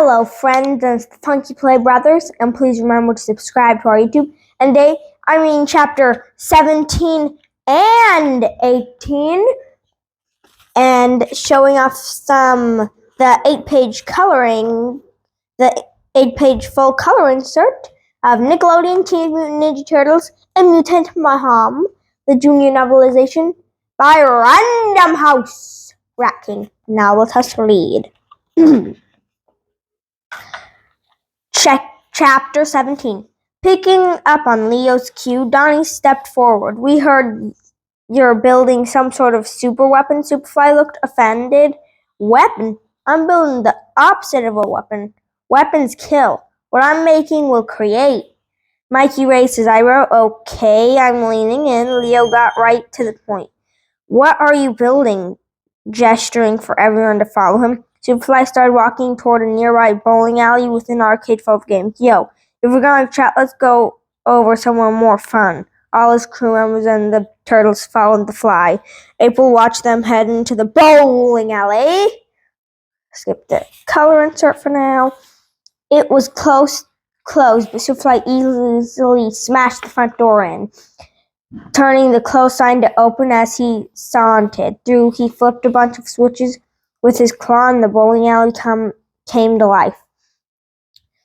Hello friends, it's the Funky Play Brothers, and please remember to subscribe to our YouTube. And chapter 17 and 18, and showing off the 8-page coloring, the 8-page full color insert of Nickelodeon Teenage Mutant Ninja Turtles and Mutant Mayhem, the junior novelization by Random House Rat King. Now let us read. Chapter 17. Picking up on Leo's cue, Donnie stepped forward. We heard you're building some sort of super weapon. Superfly looked offended. Weapon? I'm building the opposite of a weapon. Weapons kill. What I'm making will create. Mikey raised his eyebrow. Okay, I'm leaning in. Leo got right to the point. What are you building? Gesturing for everyone to follow him. Superfly started walking toward a nearby bowling alley with an arcade full of games. Yo, if we're gonna chat, let's go over somewhere more fun. All his crew members and the turtles followed the fly. April watched them head into the bowling alley. Skip the color insert for now. It was closed, but Superfly easily smashed the front door in, turning the close sign to open as he sauntered through. He flipped a bunch of switches with his claw, and the bowling alley came to life.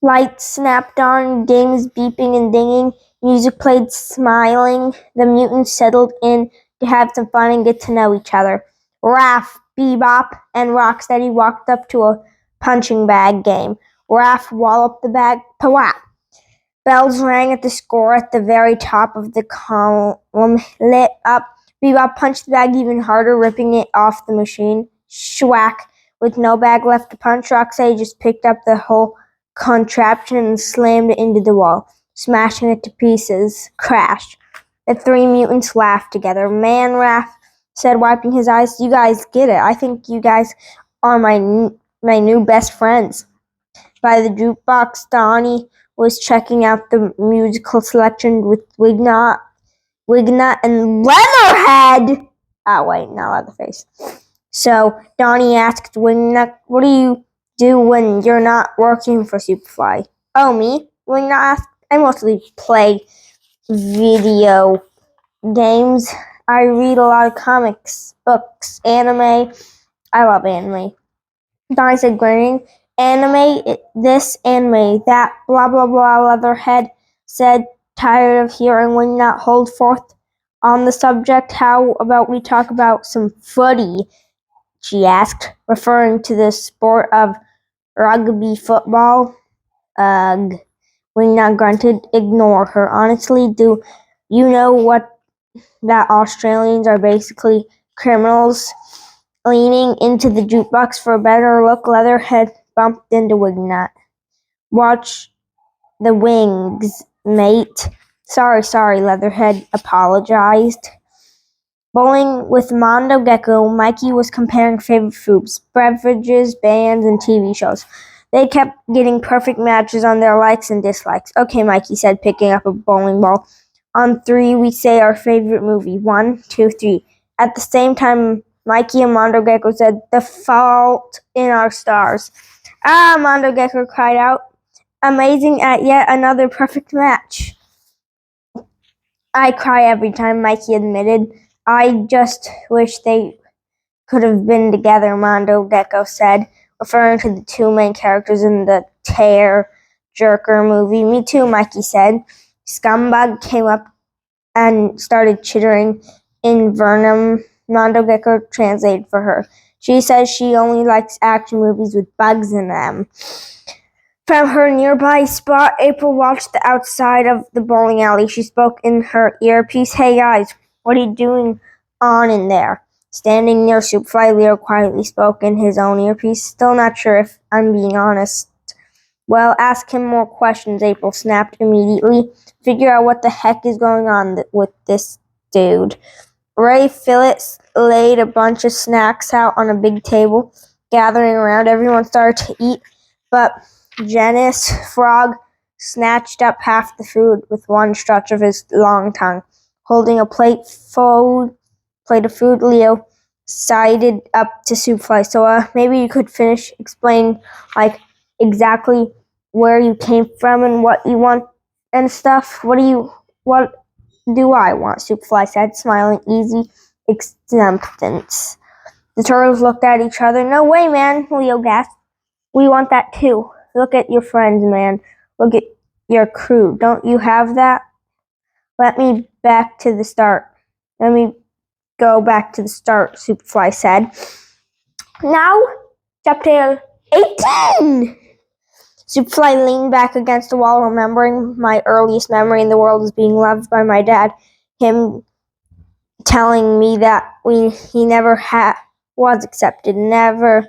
Lights snapped on, games beeping and dinging, music played smiling. The mutants settled in to have some fun and get to know each other. Raph, Bebop, and Rocksteady walked up to a punching bag game. Raph walloped the bag, pawap. Bells rang at the score at the very top of the column, lit up. Bebop punched the bag even harder, ripping it off the machine. Schwack. With no bag left to punch, Rocksteady just picked up the whole contraption and slammed it into the wall, smashing it to pieces. Crash. The three mutants laughed together. Man, Raph said, wiping his eyes, you guys get it. I think you guys are my new best friends. By the jukebox, Donnie was checking out the musical selection with Wignut and Leatherhead. Oh, wait, not Leatherface. So Donnie asked Wingnut, what do you do when you're not working for Superfly? Oh, me? Wingnut asked. I mostly play video games. I read a lot of comics, books, anime. I love anime. Donnie said, grinning. Anime, this anime, that, blah, blah, blah, Leatherhead said, tired of hearing Wingnut hold forth on the subject. How about we talk about some footy? She asked, referring to the sport of rugby football. Ugh. Wingnut grunted. Ignore her. Honestly, do you know that Australians are basically criminals? Leaning into the jukebox for a better look, Leatherhead bumped into Wignut. Watch the wings, mate. Sorry, Leatherhead apologized. Bowling with Mondo Gecko, Mikey was comparing favorite foods, beverages, bands, and TV shows. They kept getting perfect matches on their likes and dislikes. Okay, Mikey said, picking up a bowling ball. On 3, we say our favorite movie. 1, 2, 3. At the same time, Mikey and Mondo Gecko said, The Fault in Our Stars. Ah, Mondo Gecko cried out, amazing at yet another perfect match. I cry every time, Mikey admitted. I just wish they could have been together, Mondo Gecko said, referring to the two main characters in the Tear Jerker movie. Me too, Mikey said. Scumbag came up and started chittering in Vernon. Mondo Gecko translated for her. She says she only likes action movies with bugs in them. From her nearby spot, April watched the outside of the bowling alley. She spoke in her earpiece. Hey guys, what are you doing on in there? Standing near Superfly, Leo quietly spoke in his own earpiece. Still not sure if I'm being honest. Well, ask him more questions, April snapped immediately. Figure out what the heck is going on with this dude. Ray Phillips laid a bunch of snacks out on a big table. Gathering around, everyone started to eat, but Janice Frog snatched up half the food with one stretch of his long tongue. Holding a plate of food, Leo sided up to Superfly. So maybe you could explain exactly where you came from and what you want and stuff. What do I want? Superfly said, smiling easy acceptance. The turtles looked at each other. No way, man, Leo gasped. We want that too. Look at your friends, man. Look at your crew. Don't you have that? Let me back to the start. Let me go back to the start, Superfly said. Now, chapter 18! Superfly leaned back against the wall, remembering my earliest memory in the world as being loved by my dad. Him telling me that he never was accepted, never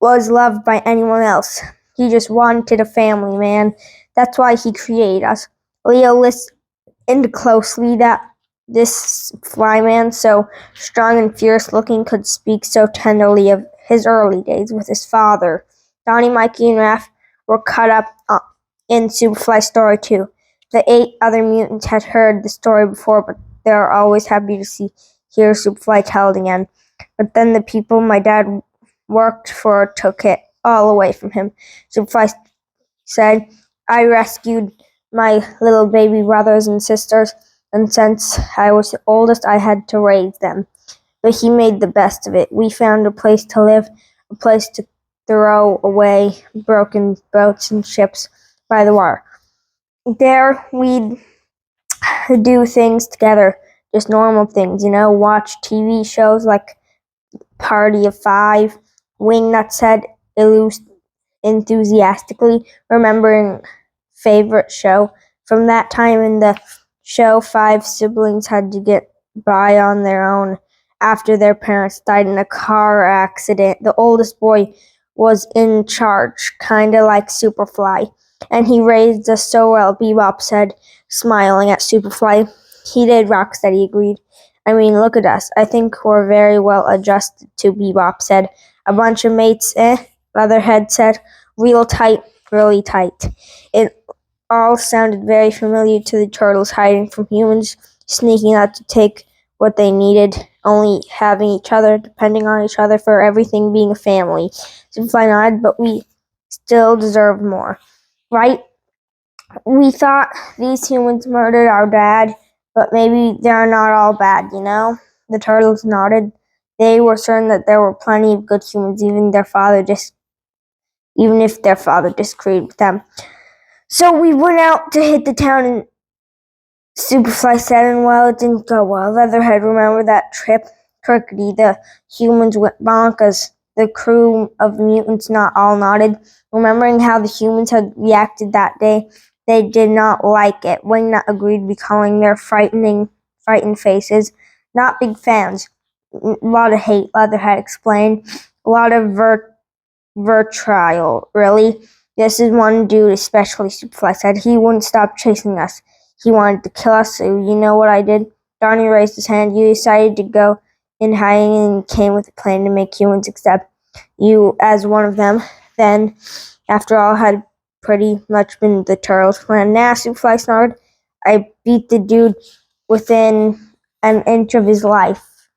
was loved by anyone else. He just wanted a family, man. That's why he created us. Leo listened closely that this flyman, so strong and fierce looking, could speak so tenderly of his early days with his father. Donnie, Mikey, and Raph were caught up in Superfly's story too. The 8 other mutants had heard the story before, but they were always happy to hear Superfly tell it again. But then the people my dad worked for took it all away from him. Superfly said, I rescued my little baby brothers and sisters, and since I was the oldest, I had to raise them. But he made the best of it. We found a place to live, a place to throw away broken boats and ships by the water. There we'd do things together, just normal things, watch TV shows like Party of Five. Wingnut said enthusiastically, remembering favorite show. From that time in the show, 5 siblings had to get by on their own after their parents died in a car accident. The oldest boy was in charge, kinda like Superfly, and he raised us so well, Bebop said, smiling at Superfly. He did, Rocksteady agreed. I mean, look at us. I think we're very well adjusted to, Bebop said. A bunch of mates, Leatherhead said. Real tight, really tight. It all sounded very familiar to the turtles, hiding from humans, sneaking out to take what they needed, only having each other, depending on each other for everything, being a family. Superfly nodded, but we still deserve more, right? We thought these humans murdered our dad, but maybe they're not all bad, The turtles nodded. They were certain that there were plenty of good humans, even if their father disagreed with them. So we went out to hit the town, and Superfly said, and well, it didn't go well. Leatherhead remembered that trip. Crickety, the humans went bonkers. The crew of mutants not all nodded, remembering how the humans had reacted that day. They did not like it. Wingnut agreed, recalling their frightened faces. Not big fans. A lot of hate, Leatherhead explained. A lot of vitriol, really. This is one dude, especially, Superfly said. He wouldn't stop chasing us. He wanted to kill us, so you know what I did? Donnie raised his hand. You decided to go in hiding and came with a plan to make humans accept you as one of them. Then, after all had pretty much been the turtles' plan. Nah, Superfly snarled. I beat the dude within an inch of his life.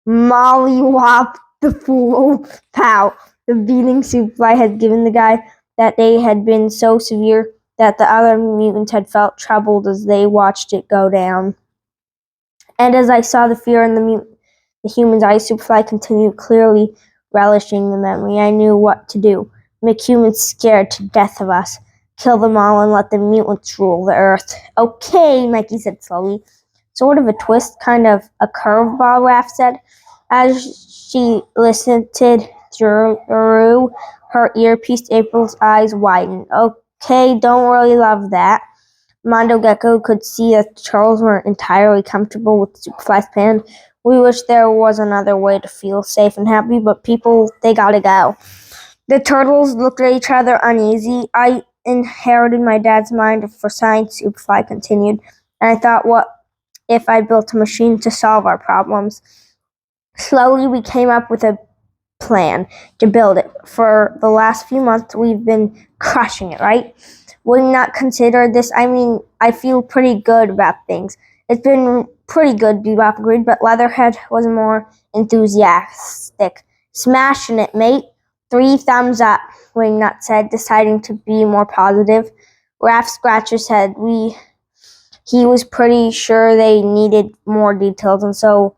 Mollywop the fool. Pow. The beating Superfly had given the guy that day had been so severe that the other mutants had felt troubled as they watched it go down. And as I saw the fear in the human's eyes, Superfly continued, clearly relishing the memory. I knew what to do. Make humans scared to death of us. Kill them all and let the mutants rule the earth. Okay, Mikey said slowly. Sort of a twist, kind of a curveball, Raph said, as she listened through her earpiece. April's eyes widened. Okay, don't really love that. Mondo Gecko could see that the turtles weren't entirely comfortable with Superfly's plan. We wish there was another way to feel safe and happy, but people, they gotta go. The turtles looked at each other uneasy. I inherited my dad's mind for science, Superfly continued, and I thought, what if I built a machine to solve our problems? Slowly, we came up with a plan to build it. For the last few months, we've been crushing it, right? Would not consider this. I mean, I feel pretty good about things. It's been pretty good, Bebop agreed, but Leatherhead was more enthusiastic. Smashing it, mate. 3 thumbs up, Wingnut said, deciding to be more positive. Raph scratched his head. He was pretty sure they needed more details, and so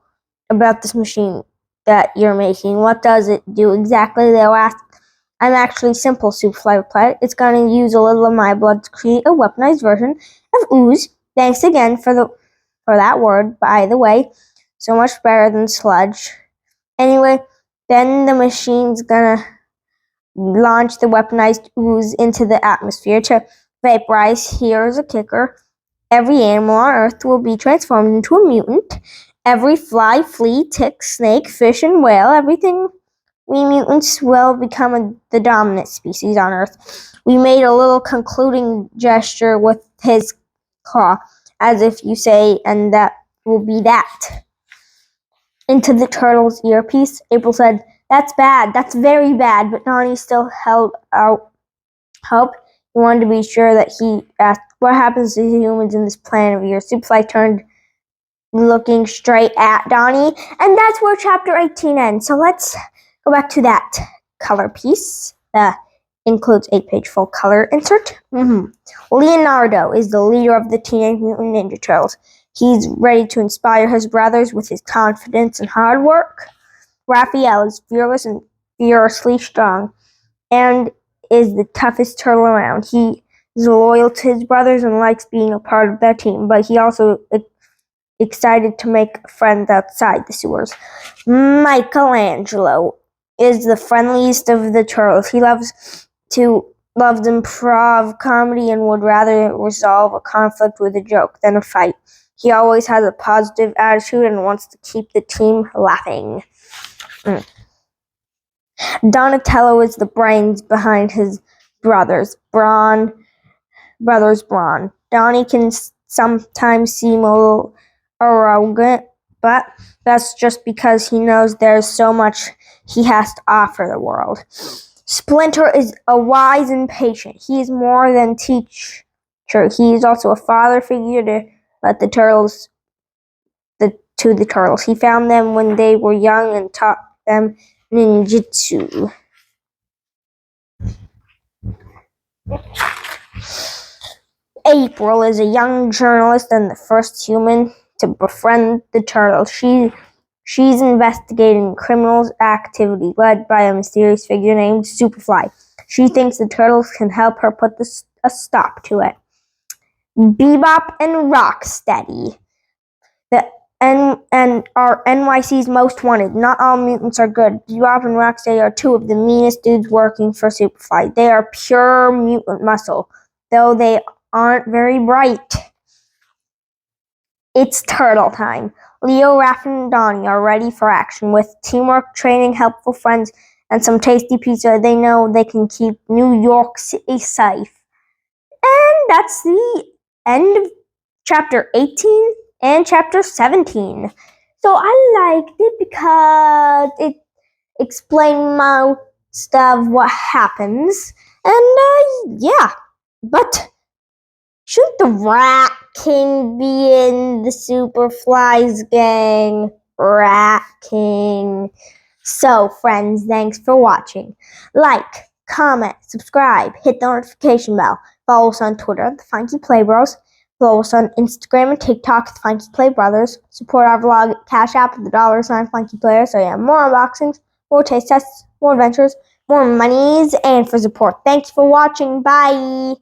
about this machine that you're making. What does it do exactly? They'll ask. I'm actually simple, Superfly replied. It's going to use a little of my blood to create a weaponized version of ooze. Thanks again for that word, by the way. So much better than sludge. Anyway, then the machine's gonna launch the weaponized ooze into the atmosphere to vaporize. Here's a kicker. Every animal on Earth will be transformed into a mutant. Every fly, flea, tick, snake, fish, and whale, everything we mutants will become the dominant species on Earth. We made a little concluding gesture with his claw, as if you say, and that will be that. Into the turtle's earpiece, April said, That's bad, that's very bad, but Donnie still held out hope. He wanted to be sure that he asked, What happens to humans in this planet of yours? Superfly turned, looking straight at Donnie, and that's where chapter 18 ends. So let's go back to that color piece. Includes 8-page full color insert. Leonardo is the leader of the Teenage Mutant Ninja Turtles. He's ready to inspire his brothers with his confidence and hard work. Raphael is fearless and fiercely strong and is the toughest turtle around. He is loyal to his brothers and likes being a part of their team, but he also excited to make friends outside the sewers. Michelangelo is the friendliest of the turtles. He loves improv comedy and would rather resolve a conflict with a joke than a fight. He always has a positive attitude and wants to keep the team laughing. Donatello is the brains behind his brothers Brawn. Donnie can sometimes seem a little arrogant, but that's just because he knows there's so much he has to offer the world. Splinter is a wise and patient. He is more than teacher. He is also a father figure to the turtles. He found them when they were young and taught them ninjutsu. April is a young journalist and the first human to befriend the turtles. She's investigating criminal activity led by a mysterious figure named Superfly. She thinks the turtles can help her put a stop to it. Bebop and Rocksteady and are NYC's most wanted. Not all mutants are good. Bebop and Rocksteady are 2 of the meanest dudes working for Superfly. They are pure mutant muscle, though they aren't very bright. It's turtle time. Leo, Raph, and Donnie are ready for action. With teamwork, training, helpful friends, and some tasty pizza, they know they can keep New York City safe. And that's the end of chapter 18 and chapter 17. So I liked it because it explained most of what happens. And yeah, but shouldn't the Rat King be in the Superfly's gang? Rat King. So, friends, thanks for watching. Like, comment, subscribe, hit the notification bell. Follow us on Twitter, the Funky Play Bros. Follow us on Instagram and TikTok, the Funky Play Brothers. Support our vlog at cashapp with the $sign Funky Player so you have more unboxings, more taste tests, more adventures, more monies, and for support. Thanks for watching. Bye!